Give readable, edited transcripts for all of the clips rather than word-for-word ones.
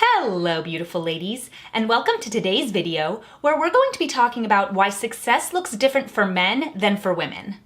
Hello, beautiful ladies, and welcome to today's video where we're going to be talking about why success looks different for men than for women.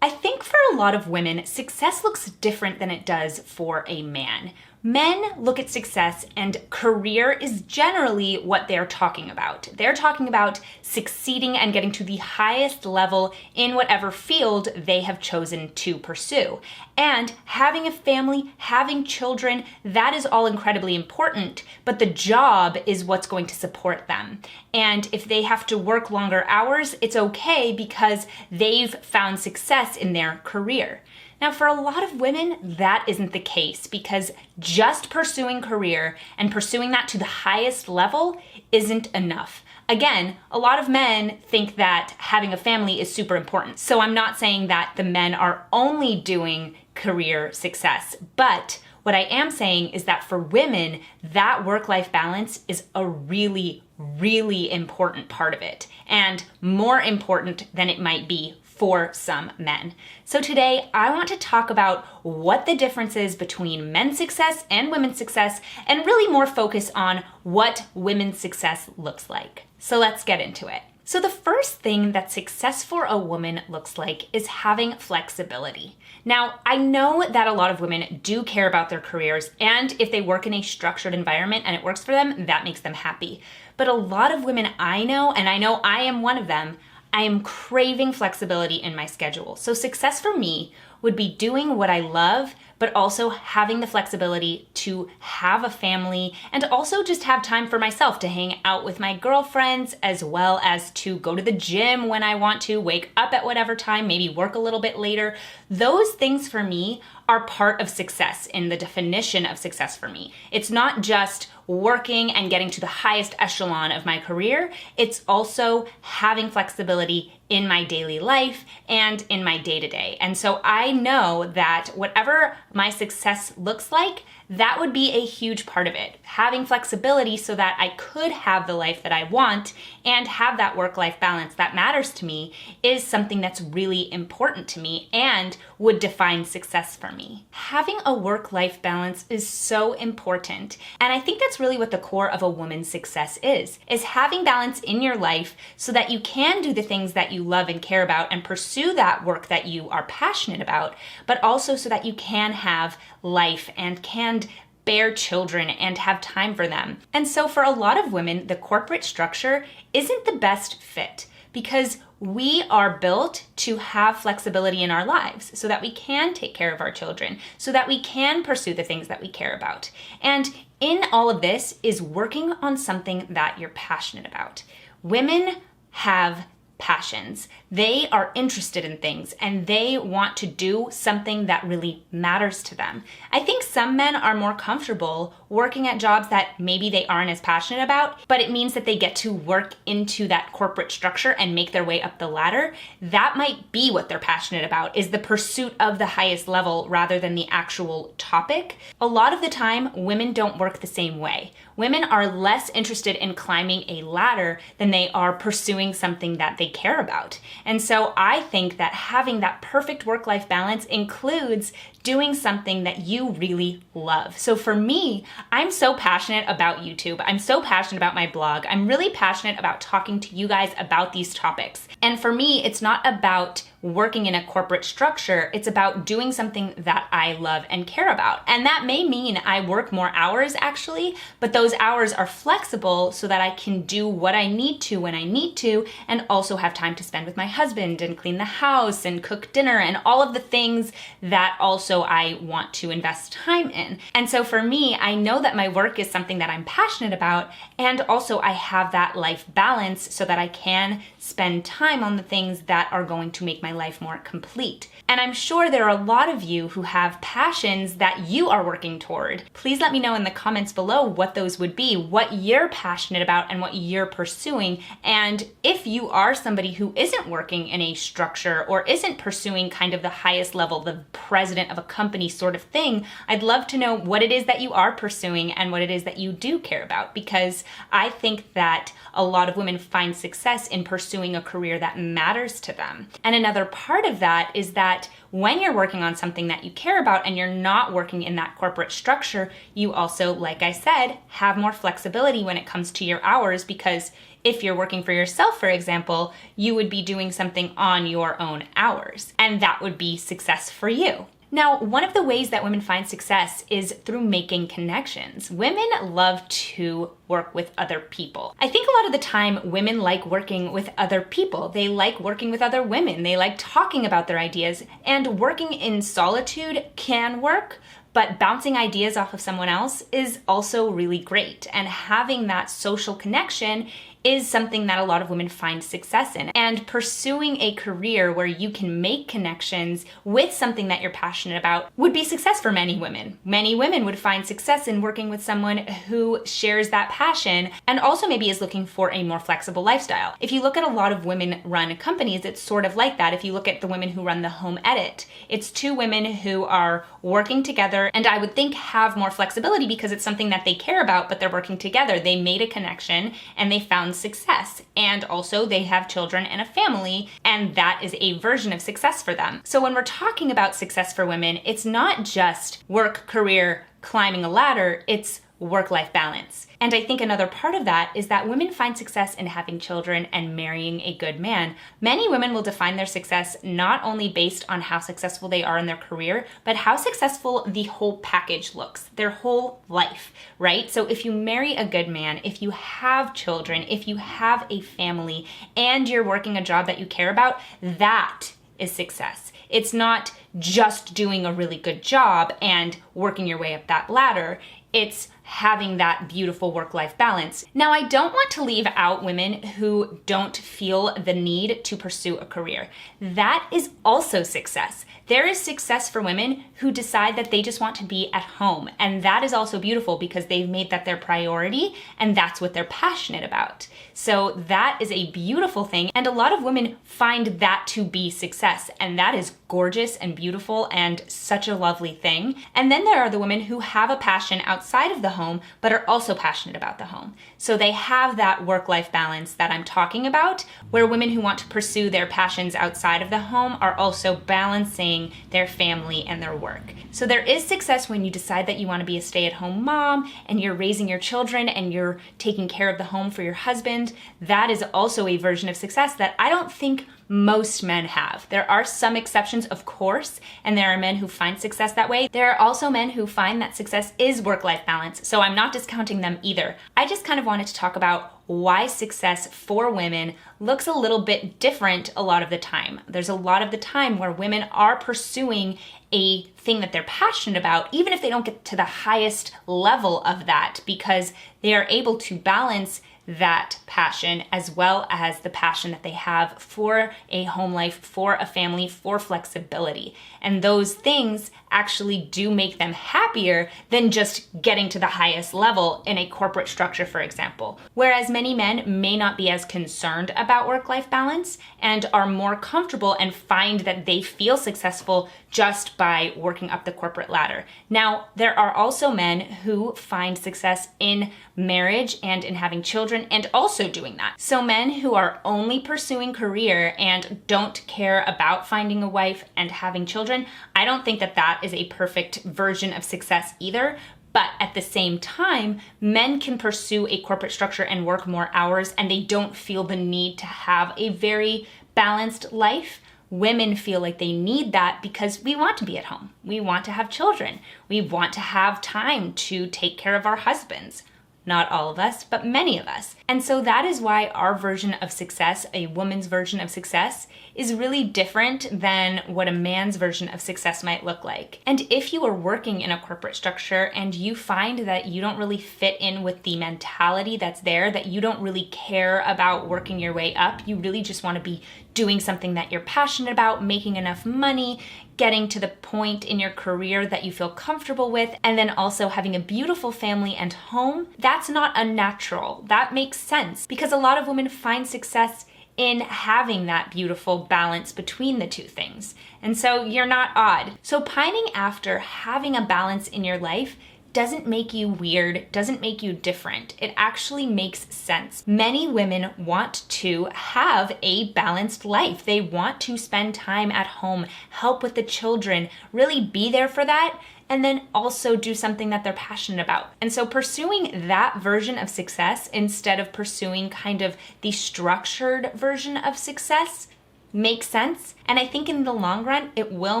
I think for a lot of women, success looks different than it does for a man. Men look at success and career is generally what they're talking about. They're talking about succeeding and getting to the highest level in whatever field they have chosen to pursue. And having a family, having children, that is all incredibly important, but the job is what's going to support them. And if they have to work longer hours, it's okay because they've found success in their career. Now, for a lot of women, that isn't the case because just pursuing career and pursuing that to the highest level isn't enough. Again, a lot of men think that having a family is super important. So I'm not saying that the men are only doing career success, but what I am saying is that for women, that work-life balance is a really, really important part of it, and more important than it might be for some men. So today, I want to talk about what the difference is between men's success and women's success, and really more focus on what women's success looks like. So let's get into it. So the first thing that success for a woman looks like is having flexibility. Now, I know that a lot of women do care about their careers, and if they work in a structured environment and it works for them, that makes them happy. But a lot of women I know, and I know I am one of them, I am craving flexibility in my schedule. So success for me would be doing what I love, but also having the flexibility to have a family and also just have time for myself to hang out with my girlfriends, as well as to go to the gym when I want to, wake up at whatever time, maybe work a little bit later. Those things for me are part of success in the definition of success for me. It's not just working and getting to the highest echelon of my career. It's also having flexibility in my daily life and in my day-to-day. And so I know that whatever my success looks like, that would be a huge part of it. Having flexibility so that I could have the life that I want and have that work-life balance that matters to me is something that's really important to me and would define success for me. Having a work-life balance is so important. And I think that's really what the core of a woman's success is having balance in your life so that you can do the things that you love and care about and pursue that work that you are passionate about, but also so that you can have life and can bear children and have time for them. And so for a lot of women, the corporate structure isn't the best fit because we are built to have flexibility in our lives so that we can take care of our children, so that we can pursue the things that we care about. And in all of this is working on something that you're passionate about. Women have passions. They are interested in things and they want to do something that really matters to them. I think some men are more comfortable working at jobs that maybe they aren't as passionate about, but it means that they get to work into that corporate structure and make their way up the ladder. That might be what they're passionate about, is the pursuit of the highest level rather than the actual topic. A lot of the time, women don't work the same way. Women are less interested in climbing a ladder than they are pursuing something that they care about. And so I think that having that perfect work-life balance includes doing something that you really love. So for me, I'm so passionate about YouTube. I'm so passionate about my blog. I'm really passionate about talking to you guys about these topics. And for me, it's not about working in a corporate structure. It's about doing something that I love and care about. And that may mean I work more hours actually, but those hours are flexible so that I can do what I need to when I need to, and also have time to spend with my husband and clean the house and cook dinner and all of the things that also I want to invest time in. And so for me, I know that my work is something that I'm passionate about, and also I have that life balance so that I can spend time on the things that are going to make my life more complete. And I'm sure there are a lot of you who have passions that you are working toward. Please let me know in the comments below what those would be, what you're passionate about and what you're pursuing. And if you are somebody who isn't working in a structure or isn't pursuing kind of the highest level, the president of a company sort of thing, I'd love to know what it is that you are pursuing and what it is that you do care about, because I think that a lot of women find success in pursuing a career that matters to them. And another another part of that is that when you're working on something that you care about and you're not working in that corporate structure, you also, like I said, have more flexibility when it comes to your hours, because if you're working for yourself, for example, you would be doing something on your own hours, and that would be success for you. Now, one of the ways that women find success is through making connections. Women love to work with other people. I think a lot of the time women like working with other people. They like working with other women. They like talking about their ideas, and working in solitude can work, but bouncing ideas off of someone else is also really great. And having that social connection is something that a lot of women find success in. And pursuing a career where you can make connections with something that you're passionate about would be success for many women. Many women would find success in working with someone who shares that passion and also maybe is looking for a more flexible lifestyle. If you look at a lot of women-run companies, it's sort of like that. If you look at the women who run the Home Edit, it's two women who are working together, and I would think have more flexibility because it's something that they care about, but they're working together. They made a connection and they found success, and also they have children and a family, and that is a version of success for them. So when we're talking about success for women, it's not just work, career, climbing a ladder, it's work-life balance. And I think another part of that is that women find success in having children and marrying a good man. Many women will define their success not only based on how successful they are in their career, but how successful the whole package looks, their whole life, right? So if you marry a good man, if you have children, if you have a family, and you're working a job that you care about, that is success. It's not just doing a really good job and working your way up that ladder. It's having that beautiful work-life balance. Now, I don't want to leave out women who don't feel the need to pursue a career. That is also success. There is success for women who decide that they just want to be at home. And that is also beautiful because they've made that their priority and that's what they're passionate about. So that is a beautiful thing. And a lot of women find that to be success. And that is gorgeous and beautiful and such a lovely thing. And then there are the women who have a passion outside of the home, but are also passionate about the home. So they have that work-life balance that I'm talking about, where women who want to pursue their passions outside of the home are also balancing their family and their work. So there is success when you decide that you want to be a stay-at-home mom and you're raising your children and you're taking care of the home for your husband. That is also a version of success that I don't think most men have. There are some exceptions, of course, and there are men who find success that way. There are also men who find that success is work-life balance, so I'm not discounting them either. I just kind of wanted to talk about why success for women looks a little bit different a lot of the time. There's a lot of the time where women are pursuing a thing that they're passionate about, even if they don't get to the highest level of that, because they are able to balance that passion as well as the passion that they have for a home life, for a family, for flexibility. And those things actually do make them happier than just getting to the highest level in a corporate structure, for example. Whereas many men may not be as concerned about work-life balance and are more comfortable and find that they feel successful just by working up the corporate ladder. Now, there are also men who find success in marriage and in having children and also doing that. So men who are only pursuing career and don't care about finding a wife and having children, I don't think that that is a perfect version of success either. But at the same time, men can pursue a corporate structure and work more hours and they don't feel the need to have a very balanced life. Women feel like they need that because we want to be at home. We want to have children. We want to have time to take care of our husbands. Not all of us, but many of us. And so that is why our version of success, a woman's version of success, is really different than what a man's version of success might look like. And if you are working in a corporate structure and you find that you don't really fit in with the mentality that's there, that you don't really care about working your way up, you really just want to be doing something that you're passionate about, making enough money, getting to the point in your career that you feel comfortable with, and then also having a beautiful family and home, that's not unnatural. That makes sense because a lot of women find success in having that beautiful balance between the two things. And so you're not odd. So pining after having a balance in your life doesn't make you weird, doesn't make you different. It actually makes sense. Many women want to have a balanced life. They want to spend time at home, help with the children, really be there for that, and then also do something that they're passionate about. And so pursuing that version of success instead of pursuing kind of the structured version of success makes sense, and I think in the long run, it will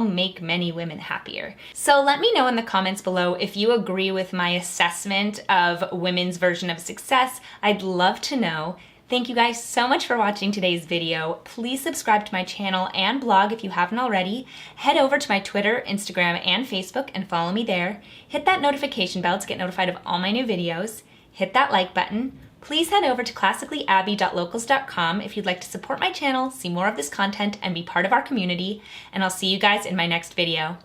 make many women happier. So let me know in the comments below if you agree with my assessment of women's version of success. I'd love to know. Thank you guys so much for watching today's video. Please subscribe to my channel and blog if you haven't already. Head over to my Twitter, Instagram, and Facebook and follow me there. Hit that notification bell to get notified of all my new videos. Hit that like button. Please head over to classicallyabby.locals.com if you'd like to support my channel, see more of this content, and be part of our community. And I'll see you guys in my next video.